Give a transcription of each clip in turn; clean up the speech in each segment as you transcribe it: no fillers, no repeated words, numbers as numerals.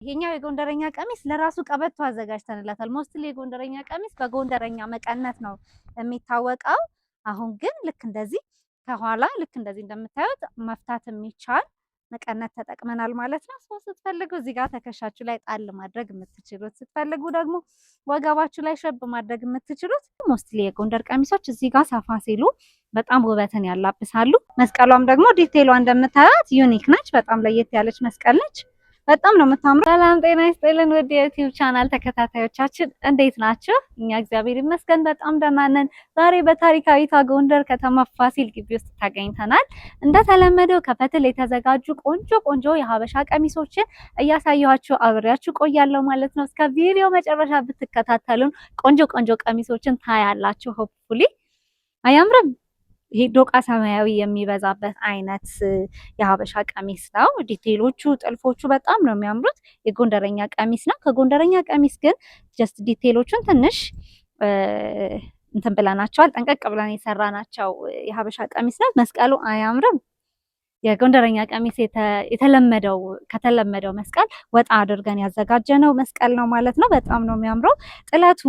ይሄኛው የጎንደረኛ ቀሚስ ለራሱ ቀበቶ አዘጋጅተንላታል። ሞስትሊ የጎንደረኛ ቀሚስ በጎንደረኛ መቀነት ነው የሚታወቀው። አሁን ግን ልክ እንደዚህ ከኋላ ልክ እንደዚህ እንደምታዩት መፍታት የሚቻል መቀነት ተጠቅመናል ማለት ነው። ስትፈልጉ እዚህ ጋር ተከሻችሁ ላይ ጣል ማድረግ የምትችሉት፣ ስትፈልጉ ደግሞ ወገባችሁ ላይ ሸብ ማድረግ የምትችሉት ሞስትሊ የጎንደር ቀሚሶች እዚህ ጋር ሰፋ ሲሉ በጣም ውበትን ያላብሳሉ። መስቀሏም ደግሞ ዲቴሏ እንደምታዩት ዩኒክ ነች። በጣም ለየት ያለች መስቀል ነች። በጣም ነው የምታምረው። ሰላም ጤና ይስጥልን ውድ የዩቲዩብ ቻናል ተከታታዮቻችን እንዴት ናችሁ? እኛ እግዚአብሔር ይመስገን በጣም ደህና ነን። ዛሬ በታሪካዊቷ ጎንደር ከተማ ፋሲል ግቢ ውስጥ ተገኝተናል። እንደተለመደው ከፈትል የተዘጋጁ ቆንጆ ቆንጆ የሀበሻ ቀሚሶችን እያሳየኋችሁ አብሬያችሁ ቆያለሁ ማለት ነው። እስከ ቪዲዮ መጨረሻ ብትከታተሉን ቆንጆ ቆንጆ ቀሚሶችን ታያላችሁ። ሆፕፉሊ አያምርም? ይሄ ዶቃ ሰማያዊ የሚበዛበት አይነት የሀበሻ ቀሚስ ነው። ዲቴሎቹ ጥልፎቹ በጣም ነው የሚያምሩት። የጎንደረኛ ቀሚስ ነው። ከጎንደረኛ ቀሚስ ግን ጀስት ዲቴሎቹን ትንሽ እንትን ብለናቸዋል። ጠንቀቅ ብለን የሰራናቸው የሀበሻ ቀሚስ ነው። መስቀሉ አያምርም? የጎንደረኛ ቀሚስ የተለመደው ከተለመደው መስቀል ወጣ አድርገን ያዘጋጀነው መስቀል ነው ማለት ነው። በጣም ነው የሚያምረው። ጥለቱ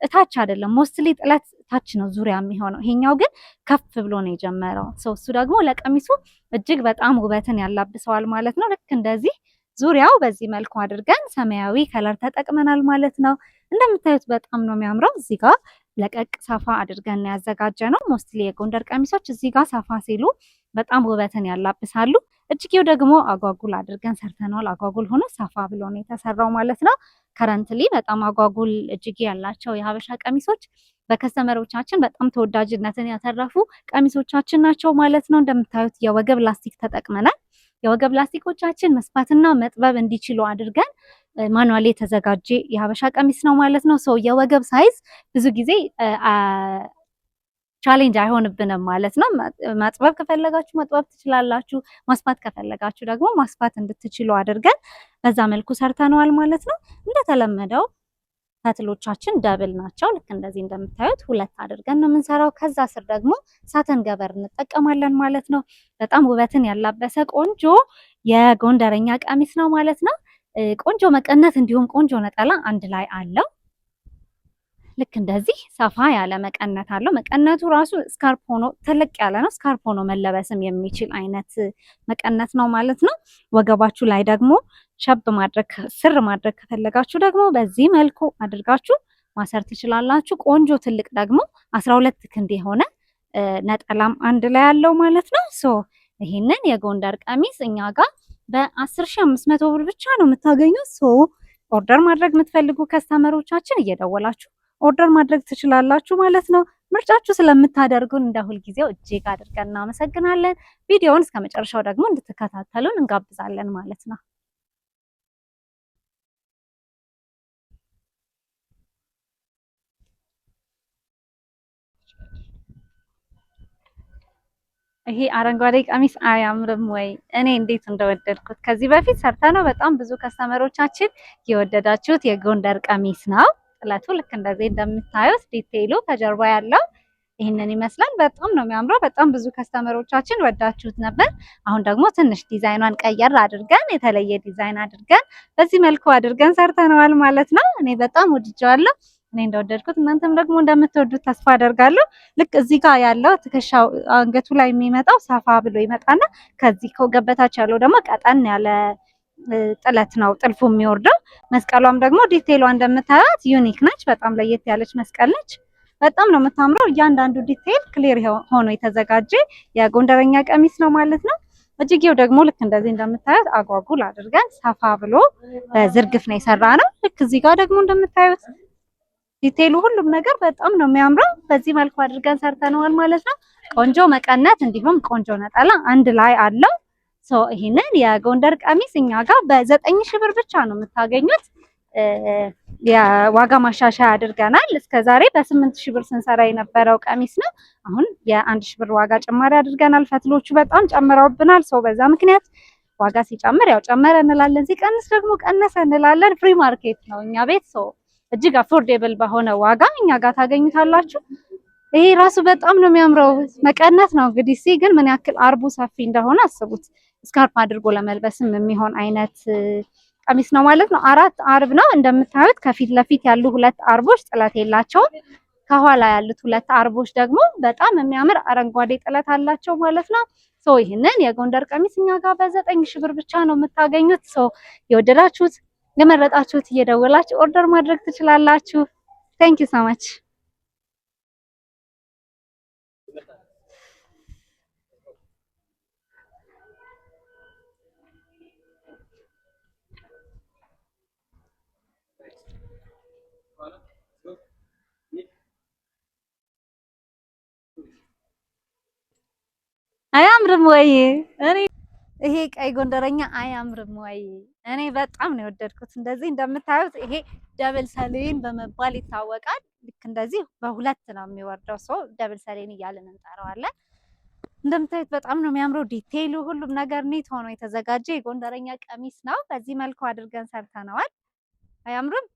እታች አይደለም፣ ሞስትሊ ጥለት ታች ነው ዙሪያ የሚሆነው። ይሄኛው ግን ከፍ ብሎ ነው የጀመረው። እሱ ደግሞ ለቀሚሱ እጅግ በጣም ውበትን ያላብሰዋል ማለት ነው። ልክ እንደዚህ ዙሪያው በዚህ መልኩ አድርገን ሰማያዊ ከለር ተጠቅመናል ማለት ነው። እንደምታዩት በጣም ነው የሚያምረው። እዚህ ጋር ለቀቅ ሰፋ አድርገን ያዘጋጀነው። ሞስትሊ የጎንደር ቀሚሶች እዚህ ጋር ሰፋ ሲሉ በጣም ውበትን ያላብሳሉ። እጅጌው ደግሞ አጓጉል አድርገን ሰርተናል። አጓጉል ሆኖ ሰፋ ብሎ ነው የተሰራው ማለት ነው። ከረንትሊ በጣም አጓጉል እጅጌ ያላቸው የሀበሻ ቀሚሶች በከስተመሮቻችን በጣም ተወዳጅነትን ያተረፉ ቀሚሶቻችን ናቸው ማለት ነው። እንደምታዩት የወገብ ላስቲክ ተጠቅመናል። የወገብ ላስቲኮቻችን መስፋትና መጥበብ እንዲችሉ አድርገን ማኑዋሊ የተዘጋጀ የሀበሻ ቀሚስ ነው ማለት ነው። ሰው የወገብ ሳይዝ ብዙ ጊዜ ቻሌንጅ አይሆንብንም ማለት ነው። ማጥበብ ከፈለጋችሁ ማጥበብ ትችላላችሁ። ማስፋት ከፈለጋችሁ ደግሞ ማስፋት እንድትችሉ አድርገን በዛ መልኩ ሰርተነዋል ማለት ነው። እንደተለመደው ፈትሎቻችን ደብል ናቸው። ልክ እንደዚህ እንደምታዩት ሁለት አድርገን ነው የምንሰራው። ከዛ ስር ደግሞ ሳተን ገበር እንጠቀማለን ማለት ነው። በጣም ውበትን ያላበሰ ቆንጆ የጎንደረኛ ቀሚስ ነው ማለት ነው። ቆንጆ መቀነት እንዲሁም ቆንጆ ነጠላ አንድ ላይ አለው። ልክ እንደዚህ ሰፋ ያለ መቀነት አለው። መቀነቱ ራሱ ስካርፕ ሆኖ ተለቅ ያለ ነው። ስካርፕ ሆኖ መለበስም የሚችል አይነት መቀነት ነው ማለት ነው። ወገባችሁ ላይ ደግሞ ሸብ ማድረግ ስር ማድረግ ከፈለጋችሁ ደግሞ በዚህ መልኩ አድርጋችሁ ማሰር ትችላላችሁ። ቆንጆ ትልቅ ደግሞ 12 ክንድ የሆነ ነጠላም አንድ ላይ ያለው ማለት ነው። ሶ ይሄንን የጎንደር ቀሚስ እኛ ጋር በ10,500 ብር ብቻ ነው የምታገኙት። ሶ ኦርደር ማድረግ የምትፈልጉ ከስተመሮቻችን እየደወላችሁ ኦርደር ማድረግ ትችላላችሁ ማለት ነው። ምርጫችሁ ስለምታደርጉን እንደ ሁልጊዜው እጅግ አድርገን እናመሰግናለን። ቪዲዮውን እስከ መጨረሻው ደግሞ እንድትከታተሉን እንጋብዛለን ማለት ነው። ይሄ አረንጓዴ ቀሚስ አያምርም ወይ? እኔ እንዴት እንደወደድኩት ከዚህ በፊት ሰርተነው በጣም ብዙ ከስተመሮቻችን የወደዳችሁት የጎንደር ቀሚስ ነው። ጥለቱ ልክ እንደዚህ እንደምታዩት ዲቴይሉ ከጀርባ ያለው ይህንን ይመስላል። በጣም ነው የሚያምረው። በጣም ብዙ ከስተመሮቻችን ወዳችሁት ነበር። አሁን ደግሞ ትንሽ ዲዛይኗን ቀየር አድርገን የተለየ ዲዛይን አድርገን በዚህ መልኩ አድርገን ሰርተነዋል ማለት ነው። እኔ በጣም ወድጄዋለሁ። እኔ እንደወደድኩት እናንተም ደግሞ እንደምትወዱት ተስፋ አደርጋለሁ። ልክ እዚህ ጋር ያለው ትከሻው አንገቱ ላይ የሚመጣው ሰፋ ብሎ ይመጣና ከዚህ ከገበታች ያለው ደግሞ ቀጠን ያለ ጥለት ነው ጥልፉ የሚወርደው። መስቀሏም ደግሞ ዲቴይሏ እንደምታዩት ዩኒክ ነች። በጣም ለየት ያለች መስቀል ነች። በጣም ነው የምታምረው። እያንዳንዱ ዲቴይል ክሊር ሆኖ የተዘጋጀ የጎንደረኛ ቀሚስ ነው ማለት ነው። እጅጌው ደግሞ ልክ እንደዚህ እንደምታዩት አጓጉል አድርገን ሰፋ ብሎ በዝርግፍ ነው የሰራ ነው። ልክ እዚህ ጋር ደግሞ እንደምታዩት ዲቴይሉ ሁሉም ነገር በጣም ነው የሚያምረው። በዚህ መልኩ አድርገን ሰርተነዋል ማለት ነው። ቆንጆ መቀነት እንዲሁም ቆንጆ ነጠላ አንድ ላይ አለው። ሶ ይሄንን የጎንደር ቀሚስ እኛ ጋር በ9,000 ብር ብቻ ነው የምታገኙት። የዋጋ ማሻሻያ አድርገናል። እስከዛሬ በ8,000 ብር ስንሰራ የነበረው ቀሚስ ነው። አሁን የ1,000 ብር ዋጋ ጭማሪ አድርገናል። ፈትሎቹ በጣም ጨምረውብናል። ሶ በዛ ምክንያት ዋጋ ሲጨምር ያው ጨመረ እንላለን፣ ሲቀንስ ደግሞ ቀነሰ እንላለን። ፍሪ ማርኬት ነው እኛ ቤት። ሶ እጅግ አፎርዴብል በሆነ ዋጋ እኛ ጋር ታገኙታላችሁ። ይሄ ራሱ በጣም ነው የሚያምረው። መቀነት ነው እንግዲህ ግን ምን ያክል አርቡ ሰፊ እንደሆነ አስቡት። ስካርፕ አድርጎ ለመልበስም የሚሆን አይነት ቀሚስ ነው ማለት ነው። 4 አርብ ነው እንደምታዩት። ከፊት ለፊት ያሉ 2 አርቦች ጥለት የላቸውም። ከኋላ ያሉት 2 አርቦች ደግሞ በጣም የሚያምር አረንጓዴ ጥለት አላቸው ማለት ነው። ይህንን የጎንደር ቀሚስ እኛ ጋር በ9,000 ብር ብቻ ነው የምታገኙት። የወደዳችሁት የመረጣችሁት እየደወላችሁ ኦርደር ማድረግ ትችላላችሁ። ቴንክ ዩ ሶ ማች። አያምርም ወይ? ይሄ ቀይ ጎንደረኛ አያምርም ወይ? እኔ በጣም ነው የወደድኩት። እንደዚህ እንደምታዩት ይሄ ደብል ሰሌን በመባል ይታወቃል። ልክ እንደዚህ በሁለት ነው የሚወርደው። ደብል ሰሌን እያልን እንጠራዋለን። እንደምታዩት በጣም ነው የሚያምረው። ዲቴይሉ ሁሉም ነገር ኒት ሆኖ የተዘጋጀ የጎንደረኛ ቀሚስ ነው። በዚህ መልኩ አድርገን ሰርተነዋል። አያምርም?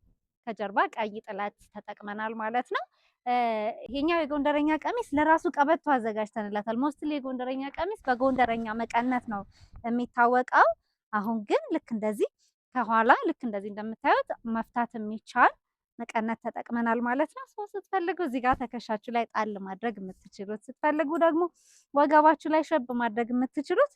ከጀርባ ቀይ ጥለት ተጠቅመናል ማለት ነው። ይሄኛው የጎንደረኛ ቀሚስ ለራሱ ቀበቶ አዘጋጅተንላታል። ሞስትሊ የጎንደረኛ ቀሚስ በጎንደረኛ መቀነት ነው የሚታወቀው። አሁን ግን ልክ እንደዚህ ከኋላ ልክ እንደዚህ እንደምታዩት መፍታት የሚቻል መቀነት ተጠቅመናል ማለት ነው። ስትፈልጉ እዚህ ጋር ተከሻችሁ ላይ ጣል ማድረግ የምትችሉት፣ ስትፈልጉ ደግሞ ወገባችሁ ላይ ሸብ ማድረግ የምትችሉት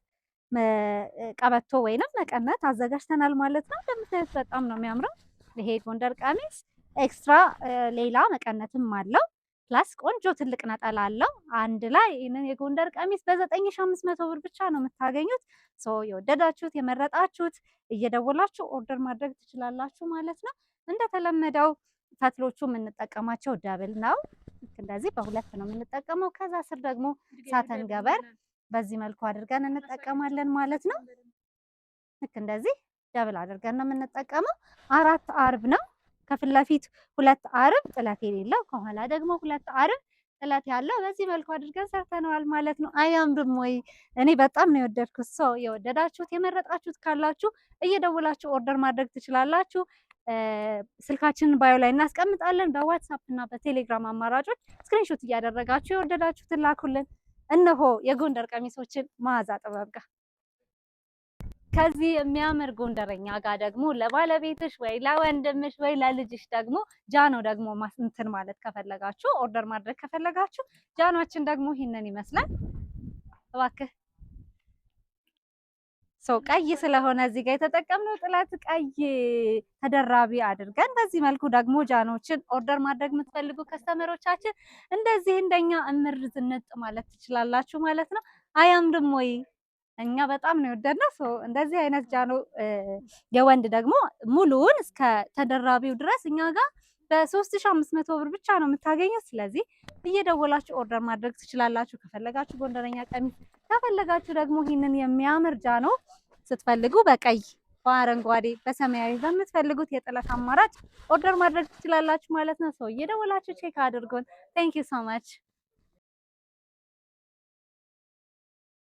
ቀበቶ ወይንም መቀነት አዘጋጅተናል ማለት ነው። እንደምታዩት በጣም ነው የሚያምረው ይሄ ጎንደር ቀሚስ። ኤክስትራ ሌላ መቀነትም አለው። ፕላስ ቆንጆ ትልቅ ነጠላ አለው። አንድ ላይ ይሄንን የጎንደር ቀሚስ በ9,500 ብር ብቻ ነው የምታገኙት። የወደዳችሁት የመረጣችሁት እየደወላችሁ ኦርደር ማድረግ ትችላላችሁ ማለት ነው። እንደተለመደው ፈትሎቹ የምንጠቀማቸው ደብል ነው። እንደዚህ በሁለት ነው የምንጠቀመው። ከዛ ስር ደግሞ ሳተን ገበር በዚህ መልኩ አድርገን እንጠቀማለን ማለት ነው። ልክ እንደዚህ ደብል አድርገን ነው የምንጠቀመው። 4 አርብ ነው። ከፊት ለፊት 2 አርብ ጥለት የሌለው፣ ከኋላ ደግሞ 2 አርብ ጥለት ያለው በዚህ መልኩ አድርገን ሰርተነዋል ማለት ነው። አያምርም ወይ? እኔ በጣም ነው የወደድኩት። የወደዳችሁት የመረጣችሁት ካላችሁ እየደውላችሁ ኦርደር ማድረግ ትችላላችሁ። ስልካችንን ባዮ ላይ እናስቀምጣለን። በዋትስአፕ እና በቴሌግራም አማራጮች ስክሪንሾት እያደረጋችሁ የወደዳችሁትን ላኩልን። እነሆ የጎንደር ቀሚሶችን መዓዛ ጥበብ ጋር ከዚህ የሚያምር ጎንደረኛ ጋር ደግሞ ለባለቤትሽ ወይ ለወንድምሽ ወይ ለልጅሽ ደግሞ ጃኖ ደግሞ እንትን ማለት ከፈለጋችሁ ኦርደር ማድረግ ከፈለጋችሁ ጃኖችን ደግሞ ይሄንን ይመስላል። እባክህ ቀይ ስለሆነ እዚህ ጋር የተጠቀምነው ጥለት ቀይ ተደራቢ አድርገን በዚህ መልኩ ደግሞ ጃኖችን ኦርደር ማድረግ የምትፈልጉ ከስተመሮቻችን እንደዚህ እንደኛ እምር ዝንጥ ማለት ትችላላችሁ ማለት ነው። አያምርም ወይ? እኛ በጣም ነው የወደድነው። እንደዚህ አይነት ጃኖ የወንድ ደግሞ ሙሉውን እስከ ተደራቢው ድረስ እኛ ጋር በ3,500 ብር ብቻ ነው የምታገኙት። ስለዚህ እየደወላችሁ ኦርደር ማድረግ ትችላላችሁ። ከፈለጋችሁ ጎንደረኛ ቀሚስ፣ ከፈለጋችሁ ደግሞ ይህንን የሚያምር ጃኖ ስትፈልጉ በቀይ በአረንጓዴ በሰማያዊ በምትፈልጉት የጥለት አማራጭ ኦርደር ማድረግ ትችላላችሁ ማለት ነው። እየደወላችሁ ቼክ አድርጉን። ቴንክ ዩ ሶ ማች